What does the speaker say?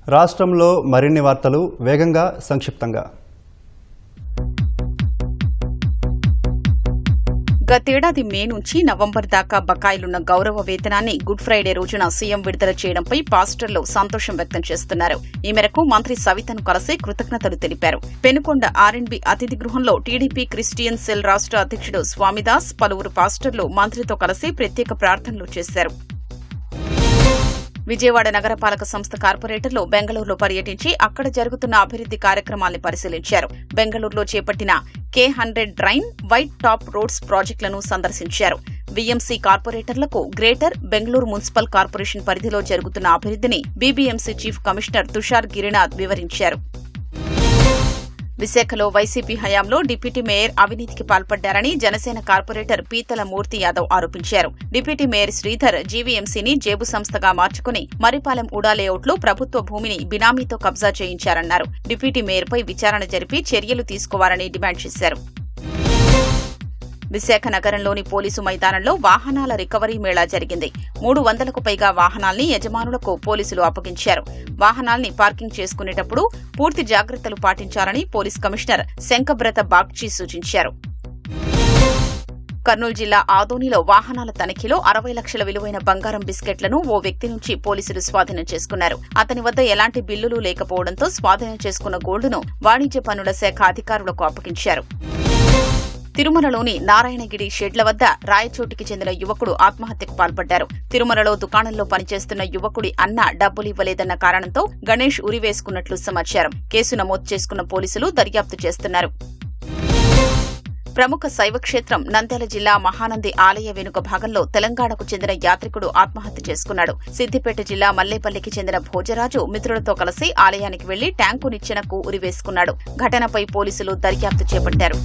రాష్ట్రంలో మరిన్ని వార్తలు వేగంగా సంక్షిప్తంగా. గతేడాది మే నుంచి నవంబర్ దాకా బకాయిలున్న గౌరవ వేతనాన్ని గుడ్ ఫ్రైడే రోజున సీఎం విడుదల చేయడంపై పాస్టర్లు సంతోషం వ్యక్తం చేస్తున్నారు. ఈ మేరకు మంత్రి సవితను కలిసి కృతజ్ఞతలు తెలిపారు. పెనుకొండ ఆర్ఎండ్బి అతిథి గృహంలో టీడీపీ క్రిస్టియన్ సెల్ రాష్ట్ర అధ్యక్షుడు స్వామిదాస్, పలువురు పాస్టర్లు మంత్రితో కలిసి ప్రత్యేక ప్రార్థనలు చేశారు. విజయవాడ నగరపాలక సంస్థ కార్పొరేటర్లు బెంగళూరులో పర్యటించి అక్కడ జరుగుతున్న అభివృద్ది కార్యక్రమాల్ని పరిశీలించారు. బెంగళూరులో చేపట్టిన K100 drain, white top roads ప్రాజెక్టులను సందర్శించారు. వీఎంసీ కార్పొరేటర్లకు గ్రేటర్ బెంగళూరు మున్సిపల్ కార్పొరేషన్ పరిధిలో జరుగుతున్న అభివృద్దిని BBMC chief commissioner Tushar Girinath వివరించారు. విశాఖలో వైసీపీ హయాంలో డిప్యూటీ మేయర్ అవినీతికి పాల్పడ్డారని జనసేన కార్పొరేటర్ పీతల మూర్తి యాదవ్ ఆరోపించారు. డిప్యూటీ మేయర్ శ్రీధర్ జీవీఎంసీని జేబు సంస్థగా మార్చుకుని మరిపాలెం ఉడా లేఅవుట్లో ప్రభుత్వ భూమిని బినామీతో కబ్జా చేయించారన్నారు. డిప్యూటీ మేయర్పై విచారణ జరిపి చర్యలు తీసుకోవాలని డిమాండ్ చేశారు. విశాఖ నగరంలోని పోలీసు మైదానంలో వాహనాల రికవరీ మేళా జరిగింది. 300కు పైగా వాహనాల్ని యజమానులకు పోలీసులు అప్పగించారు. వాహనాల్ని పార్కింగ్ చేసుకునేటప్పుడు పూర్తి జాగ్రత్తలు పాటించాలని పోలీస్ కమిషనర్ శంకబ్రత బాగ్చి సూచించారు. కర్నూలు జిల్లా ఆదోనిలో వాహనాల తనిఖీలో 60 లక్షల విలువైన బంగారం బిస్కెట్లను ఓ వ్యక్తి నుంచి పోలీసులు స్వాధీనం చేసుకున్నారు. అతని వద్ద ఎలాంటి బిల్లులు లేకపోవడంతో స్వాధీనం చేసుకున్న గోల్డును వాణిజ్య పన్నుల శాఖ అధికారులకు అప్పగించారు. తిరుమలలోని నారాయణగిరి షెడ్ల వద్ద రాయచోటికి చెందిన యువకుడు ఆత్మహత్యకు పాల్పడ్డారు. తిరుమలలో దుకాణంలో పనిచేస్తున్న యువకుడి అన్న డబ్బులివ్వలేదన్న కారణంతో గణేష్ ఉరివేసుకున్నట్లు సమాచారం. కేసు నమోదు చేసుకున్న పోలీసులు దర్యాప్తు చేస్తున్నారు. ప్రముఖ శైవక్షేత్రం నంద్యాల జిల్లా మహానంది ఆలయ వెనుక భాగంలో తెలంగాణకు చెందిన యాత్రికుడు ఆత్మహత్య చేసుకున్నాడు. సిద్దిపేట జిల్లా మల్లేపల్లికి చెందిన భోజరాజు మిత్రులతో కలిసి ఆలయానికి వెళ్లి ట్యాంకు నిచ్చెనకు ఉరివేసుకున్నాడు. ఘటనపై పోలీసులు దర్యాప్తు చేపట్టారు.